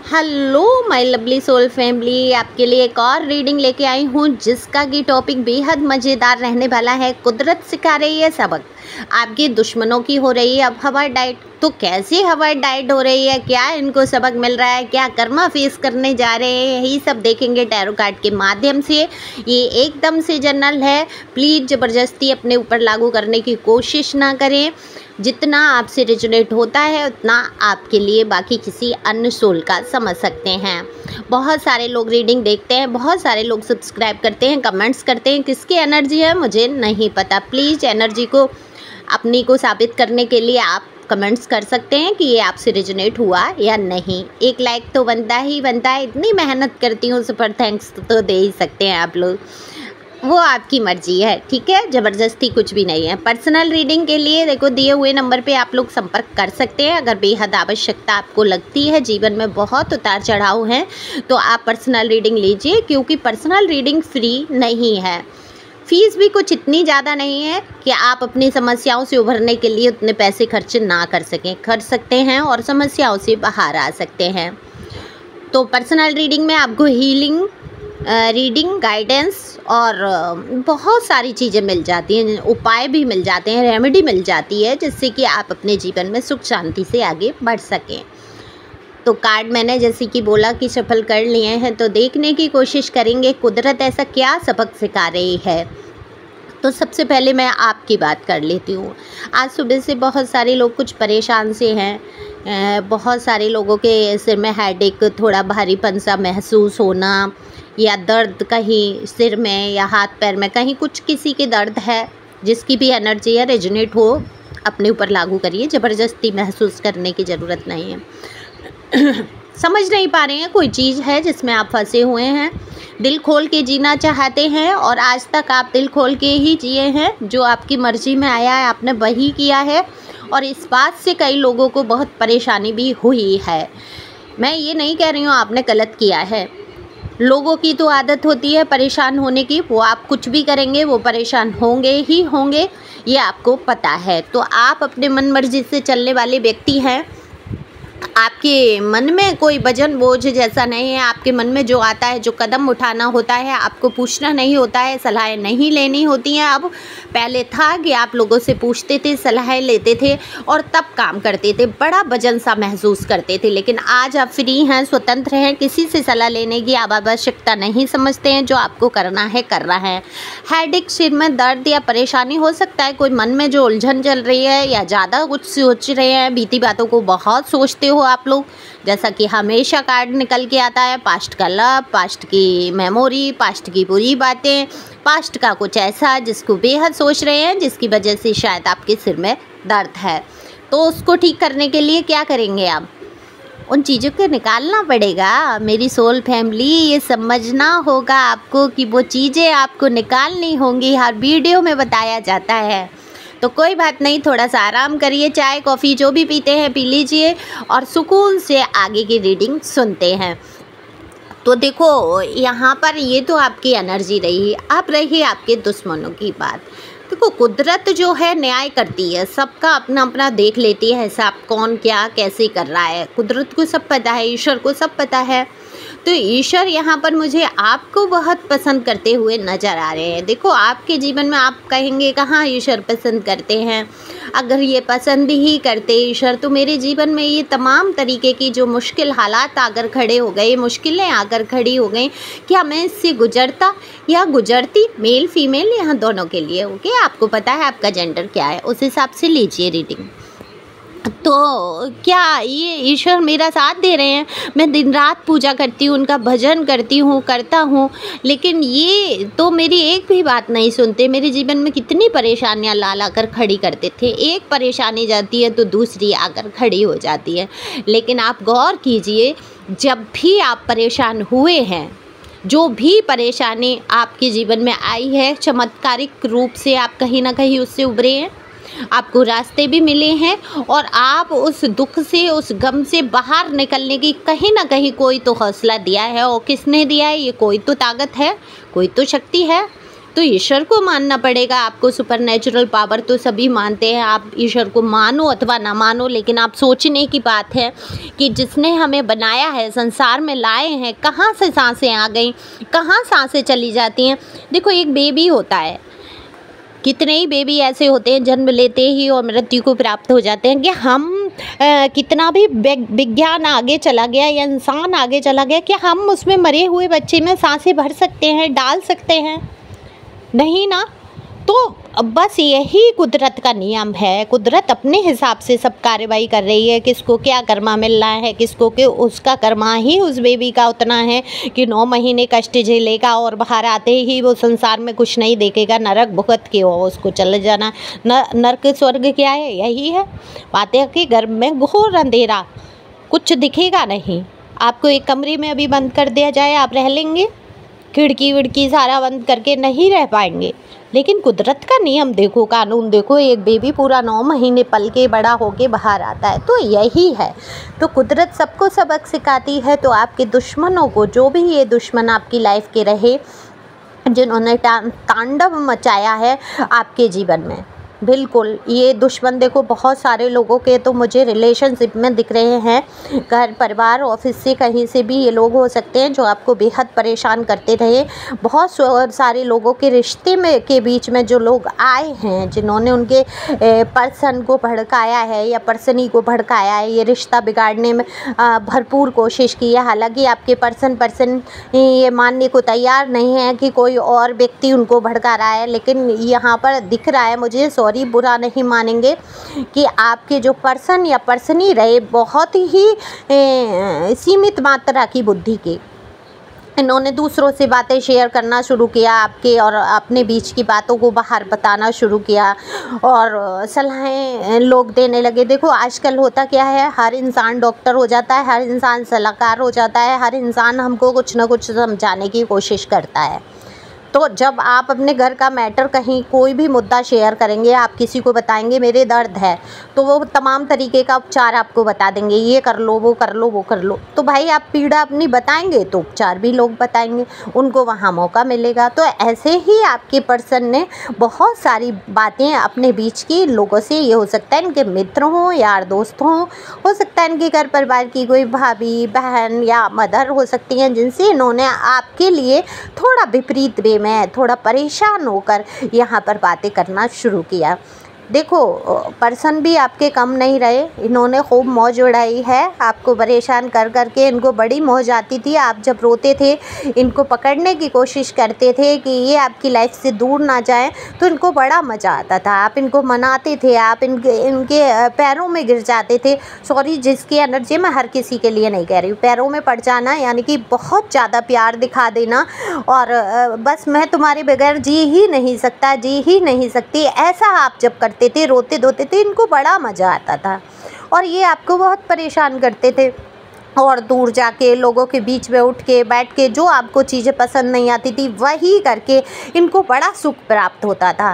Hello my lovely soul family, आपके लिए एक और रीडिंग लेके आई हूँ जिसका कि टॉपिक बेहद मज़ेदार रहने वाला है। कुदरत सिखा रही है सबक। आपके दुश्मनों की हो रही है अब हवाई डाइट, तो कैसी हवाई डाइट हो रही है, क्या इनको सबक मिल रहा है, क्या कर्मा फेस करने जा रहे हैं, यही सब देखेंगे टैरो कार्ड के माध्यम से। ये एकदम से जनरल है, प्लीज़ ज़बरदस्ती अपने ऊपर लागू करने की कोशिश ना करें। जितना आपसे रेजोनेट होता है उतना आपके लिए बाकी किसी अन्य सोल का समझ सकते हैं। बहुत सारे लोग रीडिंग देखते हैं, बहुत सारे लोग सब्सक्राइब करते हैं, कमेंट्स करते हैं। किसकी एनर्जी है मुझे नहीं पता। प्लीज़ एनर्जी को अपनी को साबित करने के लिए आप कमेंट्स कर सकते हैं कि ये आपसे रेजोनेट हुआ या नहीं। एक लाइक तो बनता ही बनता है, इतनी मेहनत करती हूँ, सुपर थैंक्स तो दे ही सकते हैं आप लोग। वो आपकी मर्जी है, ठीक है, ज़बरदस्ती कुछ भी नहीं है। पर्सनल रीडिंग के लिए देखो दिए हुए नंबर पे आप लोग संपर्क कर सकते हैं। अगर बेहद आवश्यकता आपको लगती है, जीवन में बहुत उतार चढ़ाव हैं, तो आप पर्सनल रीडिंग लीजिए, क्योंकि पर्सनल रीडिंग फ्री नहीं है। फीस भी कुछ इतनी ज़्यादा नहीं है कि आप अपनी समस्याओं से उभरने के लिए उतने पैसे खर्च ना कर सकें। कर सकते हैं और समस्याओं से बाहर आ सकते हैं। तो पर्सनल रीडिंग में आपको हीलिंग, रीडिंग, गाइडेंस और बहुत सारी चीज़ें मिल जाती हैं, उपाय भी मिल जाते हैं, रेमेडी मिल जाती है, जिससे कि आप अपने जीवन में सुख शांति से आगे बढ़ सकें। तो कार्ड मैंने जैसे कि बोला कि सफल कर लिए हैं, तो देखने की कोशिश करेंगे कुदरत ऐसा क्या सबक सिखा रही है। तो सबसे पहले मैं आपकी बात कर लेती हूँ। आज सुबह से बहुत सारे लोग कुछ परेशान से हैं। बहुत सारे लोगों के सिर में हेडेक, थोड़ा भारीपन सा महसूस होना, या दर्द कहीं सिर में या हाथ पैर में कहीं कुछ किसी के दर्द है। जिसकी भी एनर्जी है रेजोनेट हो, अपने ऊपर लागू करिए, ज़बरदस्ती महसूस करने की ज़रूरत नहीं है। समझ नहीं पा रहे हैं, कोई चीज़ है जिसमें आप फंसे हुए हैं, दिल खोल के जीना चाहते हैं और आज तक आप दिल खोल के ही जिए हैं। जो आपकी मर्ज़ी में आया है आपने वही किया है, और इस बात से कई लोगों को बहुत परेशानी भी हुई है। मैं ये नहीं कह रही हूँ आपने गलत किया है। लोगों की तो आदत होती है परेशान होने की, वो आप कुछ भी करेंगे वो परेशान होंगे ही होंगे, ये आपको पता है। तो आप अपने मन मर्जी से चलने वाले व्यक्ति हैं। आपके मन में कोई वजन बोझ जैसा नहीं है। आपके मन में जो आता है, जो कदम उठाना होता है, आपको पूछना नहीं होता है, सलाहें नहीं लेनी होती हैं। अब पहले था कि आप लोगों से पूछते थे, सलाहें लेते थे और तब काम करते थे, बड़ा वजन सा महसूस करते थे। लेकिन आज आप फ्री हैं, स्वतंत्र हैं, किसी से सलाह लेने की आप आवश्यकता नहीं समझते हैं। जो आपको करना है कर रहा है। हेडेक, सिर में दर्द या परेशानी हो सकता है, कोई मन में जो उलझन चल रही है या ज़्यादा कुछ सोच रहे हैं, बीती बातों को बहुत सोचते हो आप लोग। जैसा कि हमेशा कार्ड निकल के आता है, पास्ट का लव, पास्ट की मेमोरी, पास्ट की बुरी बातें, पास्ट का कुछ ऐसा जिसको बेहद सोच रहे हैं, जिसकी वजह से शायद आपके सिर में दर्द है। तो उसको ठीक करने के लिए क्या करेंगे आप? उन चीज़ों को निकालना पड़ेगा। मेरी सोल फैमिली, ये समझना होगा आपको कि वो चीज़ें आपको निकालनी होंगी। हर वीडियो में बताया जाता है। तो कोई बात नहीं, थोड़ा सा आराम करिए, चाय कॉफ़ी जो भी पीते हैं पी लीजिए और सुकून से आगे की रीडिंग सुनते हैं। तो देखो यहाँ पर ये तो आपकी एनर्जी रही। अब रही आपके दुश्मनों की बात। देखो कुदरत जो है न्याय करती है, सबका अपना अपना देख लेती है हिसाब, कौन क्या कैसे कर रहा है। कुदरत को सब पता है, ईश्वर को सब पता है। तो ईश्वर यहाँ पर मुझे आपको बहुत पसंद करते हुए नज़र आ रहे हैं। देखो आपके जीवन में आप कहेंगे कहाँ ईश्वर पसंद करते हैं। अगर ये पसंद ही करते ईश्वर, तो मेरे जीवन में ये तमाम तरीके की जो मुश्किल हालात आकर खड़े हो गए, मुश्किलें आकर खड़ी हो गई, क्या मैं इससे गुजरता या गुजरती? मेल फीमेल यहाँ दोनों के लिए। ओके, आपको पता है आपका जेंडर क्या है, उस हिसाब से लीजिए रीडिंग। तो क्या ये ईश्वर मेरा साथ दे रहे हैं? मैं दिन रात पूजा करती हूँ, उनका भजन करती हूँ, करता हूँ, लेकिन ये तो मेरी एक भी बात नहीं सुनते। मेरे जीवन में कितनी परेशानियाँ ला ला कर खड़ी करते थे। एक परेशानी जाती है तो दूसरी आकर खड़ी हो जाती है। लेकिन आप गौर कीजिए, जब भी आप परेशान हुए हैं, जो भी परेशानी आपके जीवन में आई है, चमत्कारिक रूप से आप कहीं ना कहीं उससे उभरे हैं। आपको रास्ते भी मिले हैं और आप उस दुख से, उस गम से बाहर निकलने की कहीं ना कहीं कोई तो हौसला दिया है। और किसने दिया है? ये कोई तो ताकत है, कोई तो शक्ति है। तो ईश्वर को मानना पड़ेगा आपको। सुपर नेचुरल पावर तो सभी मानते हैं, आप ईश्वर को मानो अथवा ना मानो, लेकिन आप सोचने की बात है कि जिसने हमें बनाया है, संसार में लाए हैं, कहाँ से सांसें आ गई, कहाँ सांसें चली जाती हैं। देखो एक बेबी होता है, कितने ही बेबी ऐसे होते हैं जन्म लेते ही और मृत्यु को प्राप्त हो जाते हैं। कि हम कितना भी विज्ञान आगे चला गया या इंसान आगे चला गया, कि हम उसमें मरे हुए बच्चे में सांसें भर सकते हैं, डाल सकते हैं? नहीं ना। तो बस यही कुदरत का नियम है। कुदरत अपने हिसाब से सब कार्रवाई कर रही है, किसको क्या कर्मा मिल रहा है, किसको कि उसका कर्मा ही उस बेबी का उतना है कि 9 महीने कष्ट झेलेगा और बाहर आते ही वो संसार में कुछ नहीं देखेगा, नरक भुगत के हो उसको चले जाना। नरक स्वर्ग क्या है? यही है। बातें कि घर में घोर अंधेरा, कुछ दिखेगा नहीं। आपको एक कमरे में अभी बंद कर दिया जाए, आप रह लेंगे? खिड़की विड़की सारा बंद करके नहीं रह पाएंगे। लेकिन कुदरत का नियम देखो, कानून देखो, एक बेबी पूरा 9 महीने पल के बड़ा होके बाहर आता है। तो यही है, तो कुदरत सबको सबक सिखाती है। तो आपके दुश्मनों को, जो भी ये दुश्मन आपकी लाइफ के रहे, जिन्होंने तांडव मचाया है आपके जीवन में, बिल्कुल ये दुश्मन देखो बहुत सारे लोगों के तो मुझे रिलेशनशिप में दिख रहे हैं, घर परिवार ऑफिस से कहीं से भी ये लोग हो सकते हैं जो आपको बेहद परेशान करते रहे। बहुत सारे लोगों के रिश्ते में के बीच में जो लोग आए हैं, जिन्होंने उनके पर्सन को भड़काया है या पर्सनी को भड़काया है, ये रिश्ता बिगाड़ने में भरपूर कोशिश की है। हालांकि आपके पर्सन ये मानने को तैयार नहीं है कि कोई और व्यक्ति उनको भड़का रहा है, लेकिन यहाँ पर दिख रहा है मुझे, सॉरी बुरा नहीं मानेंगे, कि आपके जो पर्सन या पर्सनी रहे बहुत ही सीमित मात्रा की बुद्धि के, इन्होंने दूसरों से बातें शेयर करना शुरू किया आपके, और अपने बीच की बातों को बाहर बताना शुरू किया और सलाहें लोग देने लगे। देखो आजकल होता क्या है, हर इंसान डॉक्टर हो जाता है, हर इंसान सलाहकार हो जाता है, हर इंसान हमको कुछ ना कुछ समझाने की कोशिश करता है। तो जब आप अपने घर का मैटर, कहीं कोई भी मुद्दा शेयर करेंगे, आप किसी को बताएंगे मेरे दर्द है, तो वो तमाम तरीके का उपचार आपको बता देंगे, ये कर लो, वो कर लो, वो कर लो। तो भाई आप पीड़ा अपनी बताएंगे तो उपचार भी लोग बताएंगे, उनको वहाँ मौका मिलेगा। तो ऐसे ही आपके पर्सन ने बहुत सारी बातें अपने बीच की लोगों से, ये हो सकता है इनके मित्र हों, यार दोस्त हों, हो सकता है इनके घर परिवार की कोई भाभी बहन या मदर हो सकती हैं, जिनसे इन्होंने आपके लिए थोड़ा विपरीत वे में, थोड़ा परेशान होकर यहाँ पर बातें करना शुरू किया। देखो पर्सन भी आपके कम नहीं रहे, इन्होंने खूब मौज उड़ाई है आपको परेशान कर करके। इनको बड़ी मौज आती थी, आप जब रोते थे इनको पकड़ने की कोशिश करते थे कि ये आपकी लाइफ से दूर ना जाएं, तो इनको बड़ा मज़ा आता था। आप इनको मनाते थे, आप इनके पैरों में गिर जाते थे। सॉरी, जिसकी एनर्जी मैं हर किसी के लिए नहीं कह रही हूँ, पैरों में पड़ जाना यानी कि बहुत ज़्यादा प्यार दिखा देना, और बस मैं तुम्हारे बगैर जी ही नहीं सकता, जी ही नहीं सकती, ऐसा आप जब करते थे, रोते धोते थे, इनको बड़ा मज़ा आता था और ये आपको बहुत परेशान करते थे। और दूर जाके लोगों के बीच में उठ के बैठ के जो आपको चीज़ें पसंद नहीं आती थी वही करके इनको बड़ा सुख प्राप्त होता था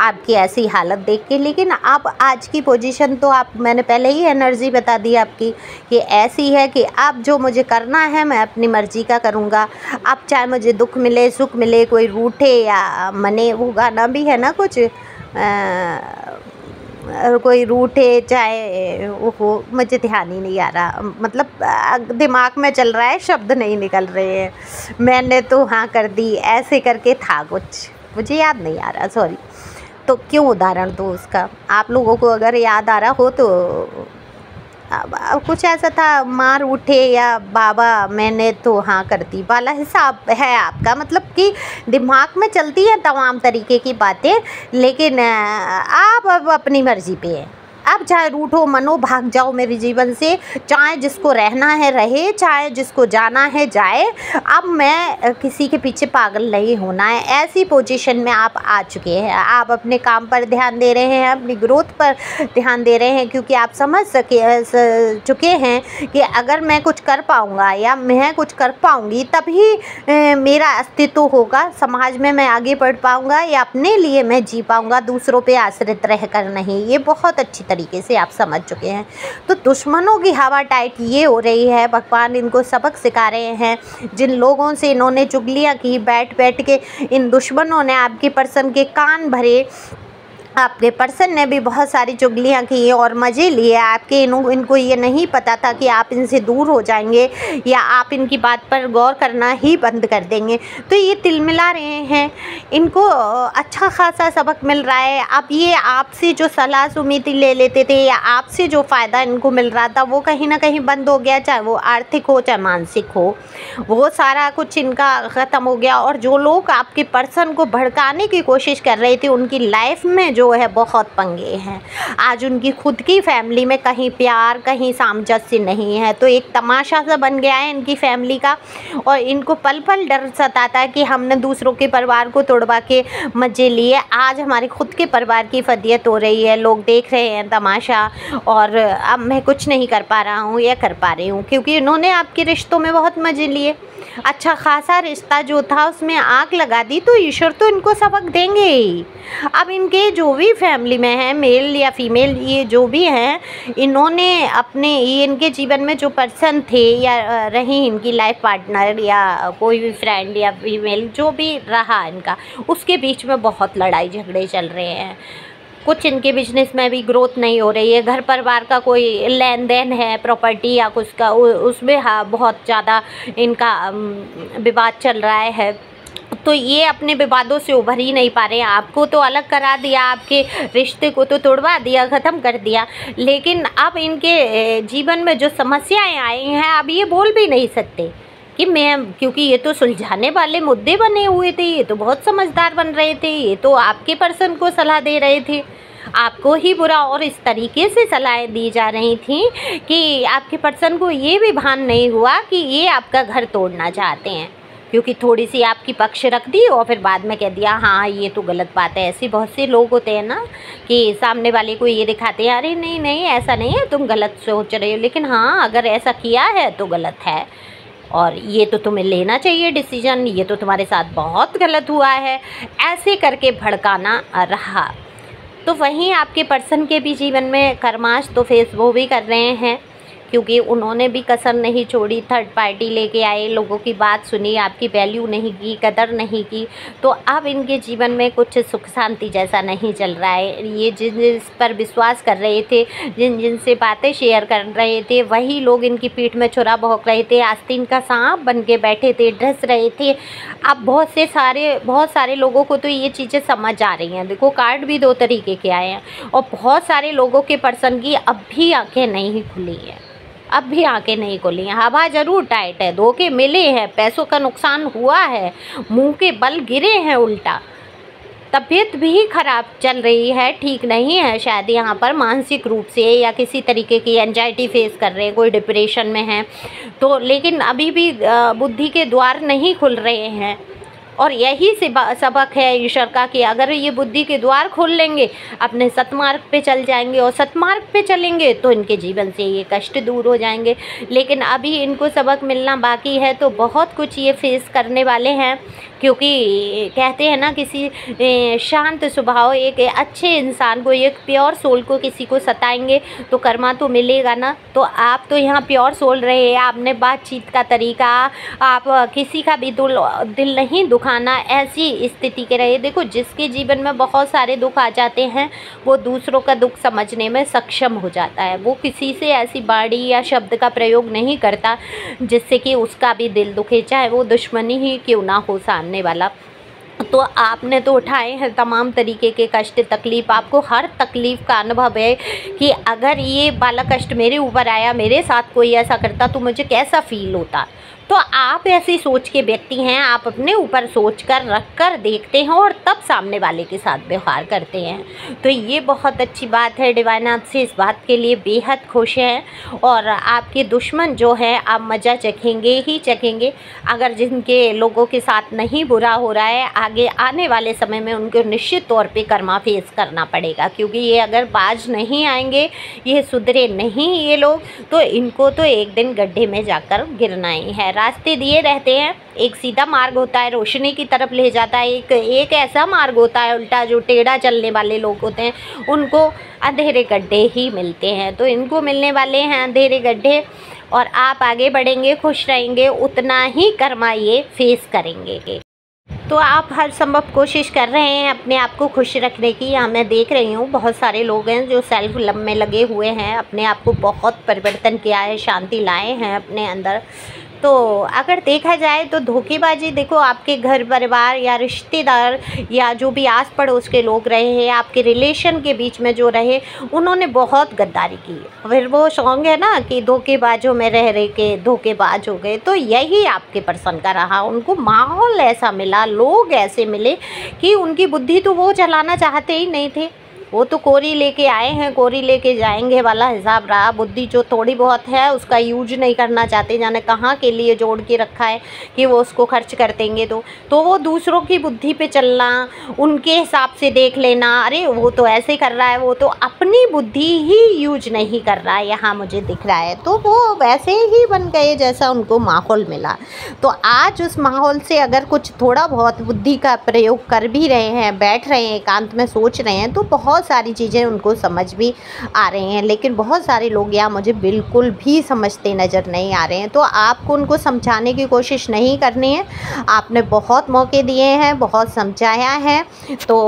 आपकी ऐसी हालत देख के। लेकिन अब आज की पोजीशन तो आप, मैंने पहले ही एनर्जी बता दी आपकी कि ऐसी है कि अब जो मुझे करना है मैं अपनी मर्ज़ी का करूँगा। अब चाहे मुझे दुख मिले सुख मिले, कोई रूठे या मने, वो गाना भी है ना कुछ, कोई रूठे चाहे वो, मुझे ध्यान ही नहीं आ रहा, मतलब दिमाग में चल रहा है, शब्द नहीं निकल रहे हैं। मैंने तो हाँ कर दी, ऐसे करके था कुछ, मुझे याद नहीं आ रहा, सॉरी। तो क्यों उदाहरण दो उसका, आप लोगों को अगर याद आ रहा हो तो। अब कुछ ऐसा था, मार उठे या बाबा मैंने तो हाँ कर दी वाला हिसाब है आपका, मतलब कि दिमाग में चलती है तमाम तरीके की बातें, लेकिन आप अब अपनी मर्ज़ी पे है। अब चाहे रूठो मनो, भाग जाओ मेरे जीवन से, चाहे जिसको रहना है रहे, चाहे जिसको जाना है जाए। अब मैं किसी के पीछे पागल नहीं होना है, ऐसी पोजीशन में आप आ चुके हैं। आप अपने काम पर ध्यान दे रहे हैं, अपनी ग्रोथ पर ध्यान दे रहे हैं, क्योंकि आप समझ चुके हैं कि अगर मैं कुछ कर पाऊँगा या मैं कुछ कर पाऊँगी तभी मेरा अस्तित्व होगा, समाज में मैं आगे बढ़ पाऊँगा या अपने लिए मैं जी पाऊँगा, दूसरों पर आश्रित रह कर नहीं। ये बहुत अच्छी तरीके तरीके से आप समझ चुके हैं। तो दुश्मनों की हवा टाइट ये हो रही है, भगवान इनको सबक सिखा रहे हैं। जिन लोगों से इन्होंने चुगलियाँ की, बैठ बैठ के इन दुश्मनों ने आपके पर्सन के कान भरे, आपके पर्सन ने भी बहुत सारी चुगलियाँ की और मज़े लिए आपके। इनको ये नहीं पता था कि आप इनसे दूर हो जाएंगे या आप इनकी बात पर गौर करना ही बंद कर देंगे। तो ये तिलमिला रहे हैं, इनको अच्छा खासा सबक मिल रहा है। अब ये आपसे जो सलाह सुमीति ले लेते थे या आपसे जो फ़ायदा इनको मिल रहा था वो कहीं ना कहीं बंद हो गया, चाहे वो आर्थिक हो चाहे मानसिक हो, वो सारा कुछ इनका ख़त्म हो गया। और जो लोग आपके पर्सन को भड़काने की कोशिश कर रहे थे उनकी लाइफ में जो है बहुत पंगे हैं। आज उनकी खुद की फैमिली में कहीं प्यार कहीं सामंजस्य नहीं है। तो एक तमाशा सा बन गया है इनकी फैमिली का और इनको पल पल डर सताता है कि हमने दूसरों के परिवार को तोड़वा के मज़े लिए, आज हमारे खुद के परिवार की फदियत हो रही है, लोग देख रहे हैं तमाशा और अब मैं कुछ नहीं कर पा रहा हूँ या कर पा रही हूँ, क्योंकि इन्होंने आपके रिश्तों में बहुत मज़े लिए। अच्छा खासा रिश्ता जो था उसमें आग लगा दी, तो ईश्वर तो इनको सबक देंगे ही। अब इनके जो भी फैमिली में है, मेल या फीमेल, ये जो भी हैं, इन्होंने अपने ये इनके जीवन में जो पर्सन थे या रही इनकी लाइफ पार्टनर या कोई भी फ्रेंड या फीमेल जो भी रहा इनका, उसके बीच में बहुत लड़ाई झगड़े चल रहे हैं। कुछ इनके बिजनेस में भी ग्रोथ नहीं हो रही है, घर परिवार का कोई लेन देन है, प्रॉपर्टी या कुछ का, उसमें हाँ बहुत ज़्यादा इनका विवाद चल रहा है। तो ये अपने विवादों से उभर ही नहीं पा रहे हैं। आपको तो अलग करा दिया, आपके रिश्ते को तो तोड़वा दिया, ख़त्म कर दिया, लेकिन अब इनके जीवन में जो समस्याएं आई हैं अब ये बोल भी नहीं सकते कि मैं, क्योंकि ये तो सुलझाने वाले मुद्दे बने हुए थे, ये तो बहुत समझदार बन रहे थे, ये तो आपके पर्सन को सलाह दे रहे थे, आपको ही बुरा और इस तरीके से सलाहें दी जा रही थी कि आपके पर्सन को ये भी भान नहीं हुआ कि ये आपका घर तोड़ना चाहते हैं, क्योंकि थोड़ी सी आपकी पक्ष रख दी और फिर बाद में कह दिया हाँ ये तो गलत बात है। ऐसे बहुत से लोग होते हैं ना कि सामने वाले को ये दिखाते हैं, अरे नहीं नहीं ऐसा नहीं है, तुम गलत सोच रहे हो, लेकिन हाँ अगर ऐसा किया है तो गलत है और ये तो तुम्हें लेना चाहिए डिसीजन, ये तो तुम्हारे साथ बहुत गलत हुआ है, ऐसे करके भड़काना रहा। तो वहीं आपके पर्सन के भी जीवन में कर्माश तो फेस वो भी कर रहे हैं, क्योंकि उन्होंने भी कसर नहीं छोड़ी, थर्ड पार्टी लेके आए, लोगों की बात सुनी, आपकी वैल्यू नहीं की, कदर नहीं की। तो अब इनके जीवन में कुछ सुख शांति जैसा नहीं चल रहा है। ये जिस पर विश्वास कर रहे थे, जिनसे बातें शेयर कर रहे थे, वही लोग इनकी पीठ में छुरा भोंक रहे थे, आस्तीन का सांप बन के बैठे थे, डस रहे थे। अब बहुत सारे लोगों को तो ये चीज़ें समझ आ रही हैं। देखो कार्ड भी दो तरीके के आए हैं और बहुत सारे लोगों के पर्सन की अब भी आँखें नहीं खुली हैं, अब भी आंखें नहीं खोली हैं। हवा ज़रूर टाइट है, धोखे मिले हैं, पैसों का नुकसान हुआ है, मुंह के बल गिरे हैं उल्टा, तबीयत भी ख़राब चल रही है, ठीक नहीं है शायद यहाँ पर मानसिक रूप से, या किसी तरीके की एंजाइटी फेस कर रहे हैं, कोई डिप्रेशन में है तो, लेकिन अभी भी बुद्धि के द्वार नहीं खुल रहे हैं। और यही से सबक है ईश्वर का कि अगर ये बुद्धि के द्वार खोल लेंगे, अपने सतमार्ग पे चल जाएंगे और सतमार्ग पे चलेंगे तो इनके जीवन से ये कष्ट दूर हो जाएंगे। लेकिन अभी इनको सबक मिलना बाकी है, तो बहुत कुछ ये फेस करने वाले हैं, क्योंकि कहते हैं ना किसी शांत स्वभाव एक अच्छे इंसान को, एक प्योर सोल को किसी को सताएंगे तो कर्मा तो मिलेगा ना। तो आप तो यहाँ प्योर सोल रहे हैं, आपने बातचीत का तरीका, आप किसी का भी दिल नहीं दुखाना, ऐसी स्थिति के रहे। देखो जिसके जीवन में बहुत सारे दुख आ जाते हैं वो दूसरों का दुख समझने में सक्षम हो जाता है, वो किसी से ऐसी बाणी या शब्द का प्रयोग नहीं करता जिससे कि उसका भी दिल दुखे, चाहे वो दुश्मनी ही क्यों ना हो सामने वाला। तो आपने तो उठाए हैं तमाम तरीके के कष्ट तकलीफ़, आपको हर तकलीफ़ का अनुभव है कि अगर ये वाला कष्ट मेरे ऊपर आया, मेरे साथ कोई ऐसा करता तो मुझे कैसा फील होता। तो आप ऐसी सोच के व्यक्ति हैं, आप अपने ऊपर सोच कर रख कर देखते हैं और तब सामने वाले के साथ व्यवहार करते हैं। तो ये बहुत अच्छी बात है। डिवाइन आपसे इस बात के लिए बेहद खुश हैं और आपके दुश्मन जो है आप मज़ा चखेंगे ही चखेंगे। अगर जिनके लोगों के साथ नहीं बुरा हो रहा है, आगे आने वाले समय में उनको निश्चित तौर पे कर्मा फेस करना पड़ेगा, क्योंकि ये अगर बाज नहीं आएंगे, ये सुधरे नहीं ये लोग, तो इनको तो एक दिन गड्ढे में जाकर गिरना ही है। रास्ते दिए रहते हैं, एक सीधा मार्ग होता है रोशनी की तरफ ले जाता है, एक ऐसा मार्ग होता है उल्टा जो टेढ़ा चलने वाले लोग होते हैं उनको अंधेरे गड्ढे ही मिलते हैं। तो इनको मिलने वाले हैं अंधेरे गड्ढे, और आप आगे बढ़ेंगे, खुश रहेंगे, उतना ही कर्मा ये फेस करेंगे। तो आप हर संभव कोशिश कर रहे हैं अपने आप को खुश रखने की। यहाँ मैं देख रही हूँ बहुत सारे लोग हैं जो सेल्फ लव में लगे हुए हैं, अपने आप को बहुत परिवर्तन किया है, शांति लाए हैं अपने अंदर। तो अगर देखा जाए तो धोखेबाजी, देखो आपके घर परिवार या रिश्तेदार या जो भी आस पड़ोस के लोग रहे हैं, आपके रिलेशन के बीच में जो रहे, उन्होंने बहुत गद्दारी की। फिर वो सॉन्ग है ना कि धोखेबाजों में रह रहे के धोखेबाज हो गए, तो यही आपके पर्सन का रहा। उनको माहौल ऐसा मिला, लोग ऐसे मिले कि उनकी बुद्धि तो वो चलाना चाहते ही नहीं थे, वो तो कोरी लेके आए हैं, कोरी लेके जाएंगे वाला हिसाब रहा। बुद्धि जो थोड़ी बहुत है उसका यूज नहीं करना चाहते, जाने कहाँ के लिए जोड़ के रखा है कि वो उसको खर्च कर देंगे। तो वो दूसरों की बुद्धि पे चलना, उनके हिसाब से देख लेना, अरे वो तो ऐसे कर रहा है, वो तो अपनी बुद्धि ही यूज नहीं कर रहा है, यहाँ मुझे दिख रहा है। तो वो वैसे ही बन गए जैसा उनको माहौल मिला। तो आज उस माहौल से अगर कुछ थोड़ा बहुत बुद्धि का प्रयोग कर भी रहे हैं, बैठ रहे हैं, एकांत में सोच रहे हैं, तो बहुत सारी चीज़ें उनको समझ भी आ रही हैं। लेकिन बहुत सारे लोग यहाँ मुझे बिल्कुल भी समझते नज़र नहीं आ रहे हैं। तो आपको उनको समझाने की कोशिश नहीं करनी है, आपने बहुत मौके दिए हैं, बहुत समझाया है, तो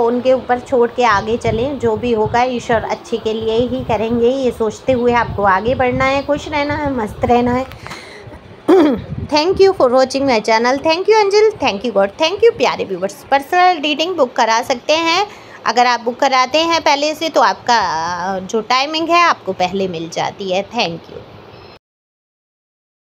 उनके ऊपर छोड़ के आगे चलें। जो भी होगा ईश्वर अच्छे के लिए ही करेंगे, ये सोचते हुए आपको आगे बढ़ना है, खुश रहना है, मस्त रहना है। Thank you for watching my channel. Thank you Anjal, thank you god, thank you प्यारे व्यूवर्स। पर्सनल रीडिंग बुक करा सकते हैं, अगर आप बुक कराते हैं पहले से तो आपका जो टाइमिंग है आपको पहले मिल जाती है। Thank you.